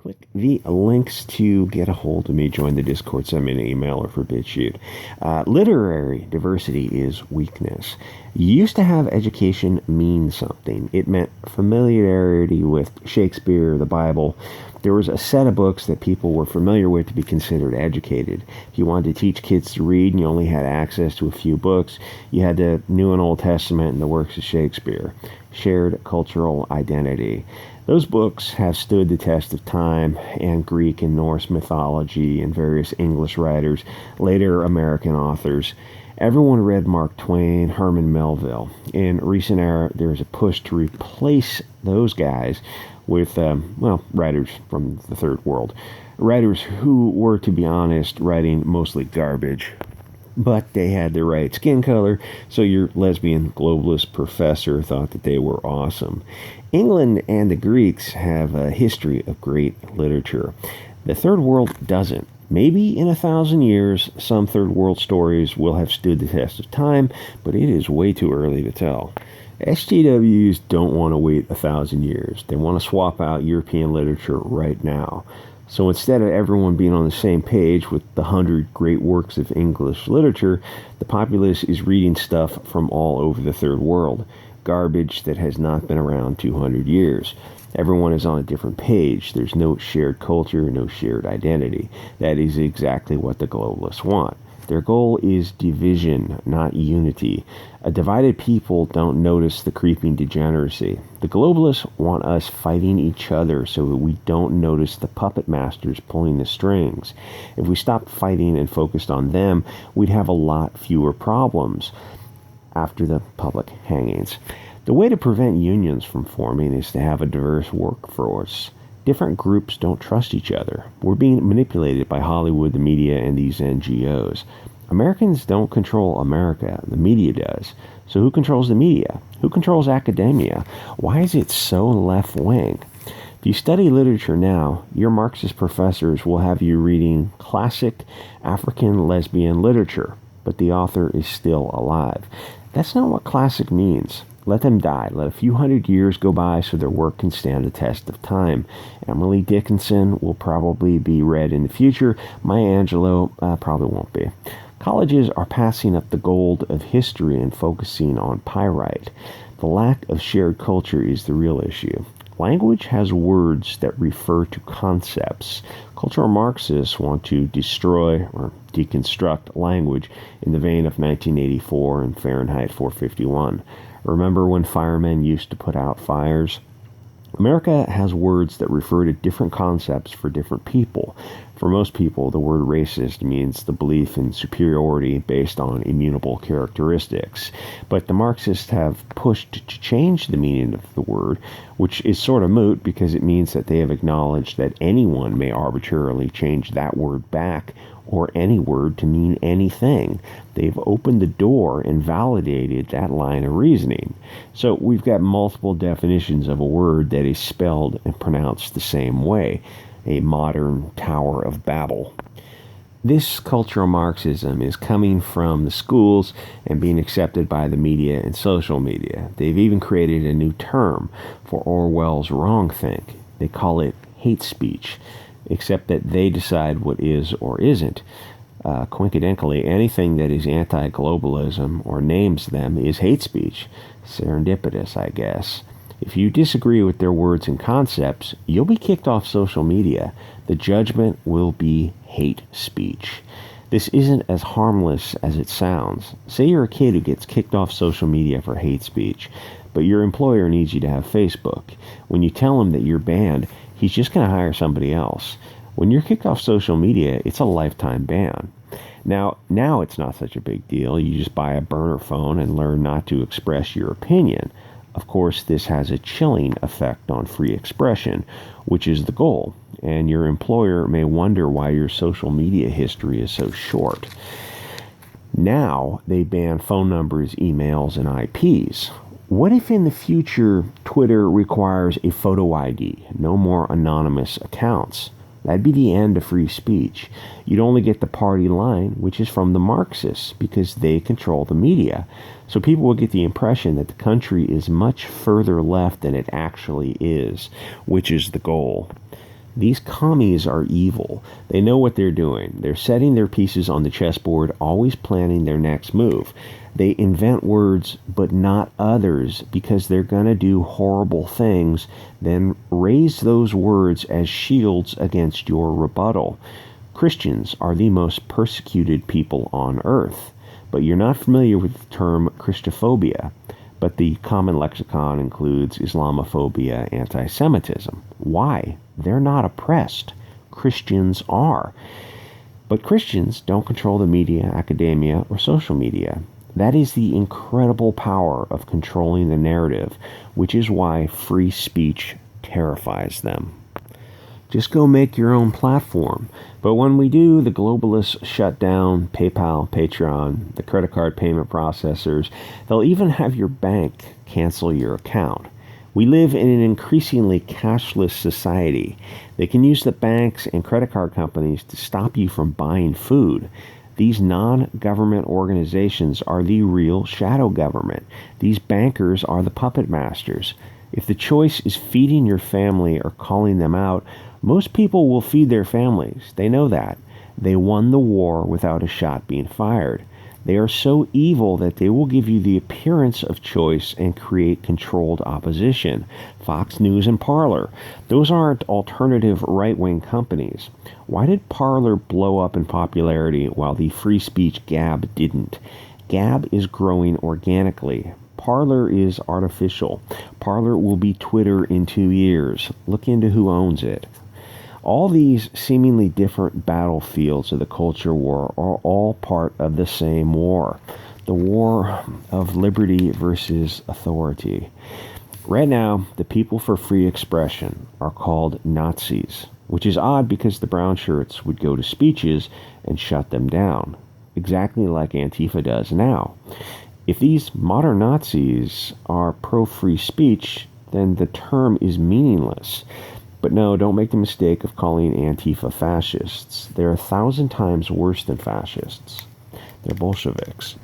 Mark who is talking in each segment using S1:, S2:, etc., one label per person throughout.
S1: Click the links to get a hold of me, join the Discord, send me an email, or for Bitchute. Literary diversity is weakness. You used to have education mean something. It meant familiarity with Shakespeare, the Bible. There was a set of books that people were familiar with to be considered educated. If you wanted to teach kids to read and you only had access to a few books, you had the New and Old Testament and the works of Shakespeare. Shared cultural identity. Those books have stood the test of time, and Greek and Norse mythology and various English writers, later American authors. Everyone read Mark Twain, Herman Melville. In recent era, there's a push to replace those guys with, writers from the third world. Writers who were, to be honest, writing mostly garbage. But they had the right skin color, so your lesbian globalist professor thought that they were awesome. England and the Greeks have a history of great literature. The third world doesn't. Maybe in 1,000 years, some third world stories will have stood the test of time, but it is way too early to tell. SJWs don't want to wait 1,000 years. They want to swap out European literature right now. So instead of everyone being on the same page with the 100 great works of English literature, the populace is reading stuff from all over the third world. Garbage that has not been around 200 years. Everyone is on a different page. There's no shared culture, no shared identity. That is exactly what the globalists want. Their goal is division, not unity. A divided people don't notice the creeping degeneracy. The globalists want us fighting each other so that we don't notice the puppet masters pulling the strings. If we stopped fighting and focused on them, we'd have a lot fewer problems after the public hangings. The way to prevent unions from forming is to have a diverse workforce. Different groups don't trust each other. We're being manipulated by Hollywood, the media, and these NGOs. Americans don't control America. The media does. So who controls the media? Who controls academia? Why is it so left-wing? If you study literature now, your Marxist professors will have you reading classic African lesbian literature, but the author is still alive. That's not what classic means. Let them die. Let a few hundred years go by so their work can stand the test of time. Emily Dickinson will probably be read in the future. Maya Angelou probably won't be. Colleges are passing up the gold of history and focusing on pyrite. The lack of shared culture is the real issue. Language has words that refer to concepts. Cultural Marxists want to destroy or deconstruct language in the vein of 1984 and Fahrenheit 451. Remember when firemen used to put out fires? America has words that refer to different concepts for different people. For most people, the word racist means the belief in superiority based on immutable characteristics. But the Marxists have pushed to change the meaning of the word, which is sort of moot because it means that they have acknowledged that anyone may arbitrarily change that word back or any word to mean anything. They've opened the door and validated that line of reasoning. So we've got multiple definitions of a word that is spelled and pronounced the same way. A modern Tower of Babel. This cultural Marxism is coming from the schools and being accepted by the media and social media. They've even created a new term for Orwell's wrongthink. They call it hate speech, except that they decide what is or isn't. Coincidentally, anything that is anti-globalism or names them is hate speech. Serendipitous, I guess. If you disagree with their words and concepts, you'll be kicked off social media. The judgment will be hate speech. This isn't as harmless as it sounds. Say you're a kid who gets kicked off social media for hate speech, but your employer needs you to have Facebook. When you tell him that you're banned, he's just going to hire somebody else. When you're kicked off social media, it's a lifetime ban. Now it's not such a big deal. You just buy a burner phone and learn not to express your opinion. Of course, this has a chilling effect on free expression, which is the goal, and your employer may wonder why your social media history is so short. Now, they ban phone numbers, emails, and IPs. What if in the future Twitter requires a photo ID, no more anonymous accounts? That'd be the end of free speech. You'd only get the party line, which is from the Marxists, because they control the media. So people will get the impression that the country is much further left than it actually is, which is the goal. These commies are evil. They know what they're doing. They're setting their pieces on the chessboard, always planning their next move. They invent words, but not others, because they're going to do horrible things, then raise those words as shields against your rebuttal. Christians are the most persecuted people on earth. But you're not familiar with the term Christophobia. But the common lexicon includes Islamophobia, anti-Semitism. Why? They're not oppressed. Christians are. But Christians don't control the media, academia, or social media. That is the incredible power of controlling the narrative, which is why free speech terrifies them. Just go make your own platform. But when we do, the globalists shut down PayPal, Patreon, the credit card payment processors. They'll even have your bank cancel your account. We live in an increasingly cashless society. They can use the banks and credit card companies to stop you from buying food. These non-government organizations are the real shadow government. These bankers are the puppet masters. If the choice is feeding your family or calling them out, most people will feed their families. They know that. They won the war without a shot being fired. They are so evil that they will give you the appearance of choice and create controlled opposition. Fox News and Parler. Those aren't alternative right-wing companies. Why did Parler blow up in popularity while the free speech Gab didn't? Gab is growing organically. Parler is artificial. Parler will be Twitter in 2 years. Look into who owns it. All these seemingly different battlefields of the culture war are all part of the same war. The war of liberty versus authority. Right now, the people for free expression are called Nazis, which is odd because the brown shirts would go to speeches and shut them down, exactly like Antifa does now. If these modern Nazis are pro-free speech, then the term is meaningless. But no, don't make the mistake of calling Antifa fascists. They're 1,000 times worse than fascists. They're Bolsheviks.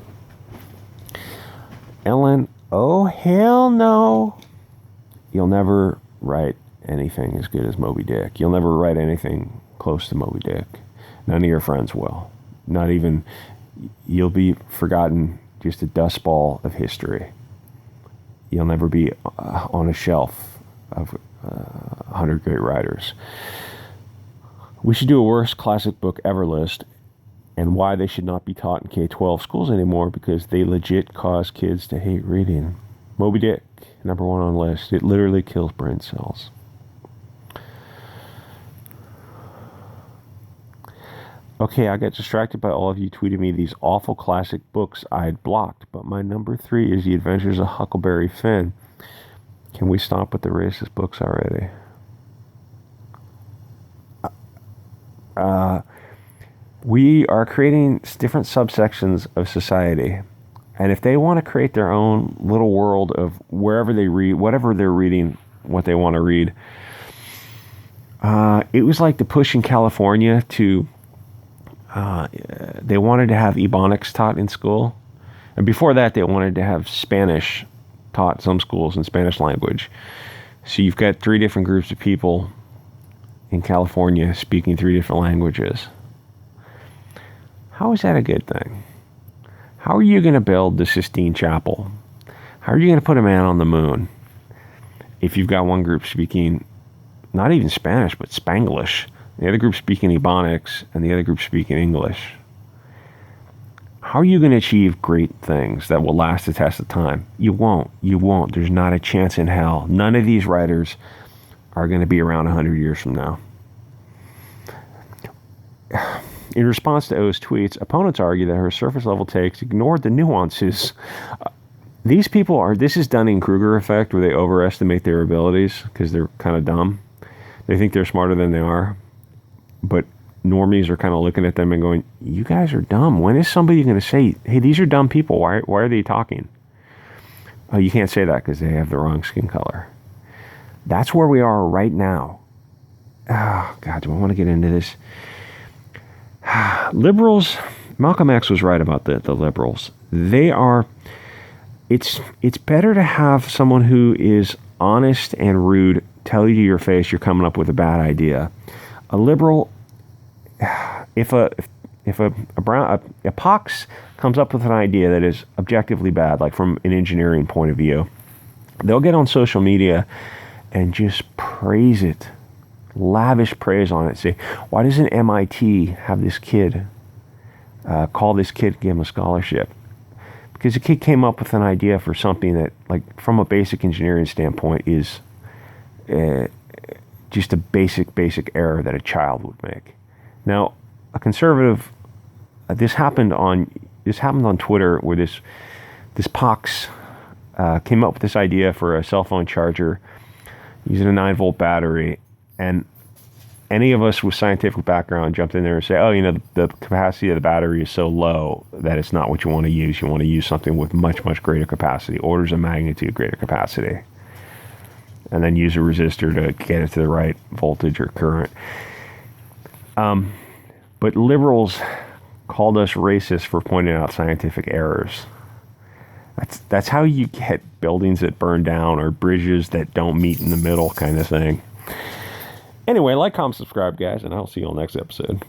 S1: Ellen, oh hell no. You'll never write anything as good as Moby Dick. You'll never write anything close to Moby Dick. None of your friends will. Not even, you'll be forgotten, just a dust ball of history. You'll never be on a shelf of 100 great writers. We should do a worst classic book ever list and why they should not be taught in K-12 schools anymore, because they legit cause kids to hate reading. Moby Dick, number 1 on the list. It literally kills brain cells. Okay, I got distracted by all of you tweeting me these awful classic books I'd blocked, but my number 3 is The Adventures of Huckleberry Finn. Can we stop with the racist books already? We are creating different subsections of society. And if they want to create their own little world of wherever they read, whatever they're reading, what they want to read, it was like the push in California to, they wanted to have Ebonics taught in school. And before that, they wanted to have Spanish taught some schools in Spanish language. So you've got 3 different groups of people in California speaking 3 different languages. How is that a good thing? How are you going to build the Sistine Chapel? How are you going to put a man on the moon if you've got one group speaking not even Spanish, but Spanglish, the other group speaking Ebonics, and the other group speaking English? How are you going to achieve great things that will last the test of time? You won't. You won't. There's not a chance in hell. None of these writers are going to be around 100 years from now. In response to O's tweets, opponents argue that her surface-level takes ignored the nuances. These people are, this is Dunning-Kruger effect, where they overestimate their abilities because they're kind of dumb. They think they're smarter than they are. But normies are kind of looking at them and going, you guys are dumb. When is somebody going to say, hey, these are dumb people. Why are they talking? Oh, you can't say that because they have the wrong skin color. That's where we are right now. Oh, God, do I want to get into this? Liberals, Malcolm X was right about the liberals. They are, it's better to have someone who is honest and rude tell you to your face you're coming up with a bad idea. A liberal, if a pox comes up with an idea that is objectively bad, like from an engineering point of view, they'll get on social media and just praise it, lavish praise on it. Say, why doesn't MIT have this kid, call this kid, give him a scholarship? Because the kid came up with an idea for something that, like, from a basic engineering standpoint, is just a basic error that a child would make. Now, a conservative, this happened on Twitter, where this pox came up with this idea for a cell phone charger using a 9-volt battery, and any of us with scientific background jumped in there and say, oh, the capacity of the battery is so low that it's not what you want to use. You want to use something with much greater capacity, orders of magnitude greater capacity, and then use a resistor to get it to the right voltage or current. But liberals called us racist for pointing out scientific errors. That's how you get buildings that burn down or bridges that don't meet in the middle, kind of thing. Anyway, like, comment, subscribe, guys, and I'll see you on the next episode.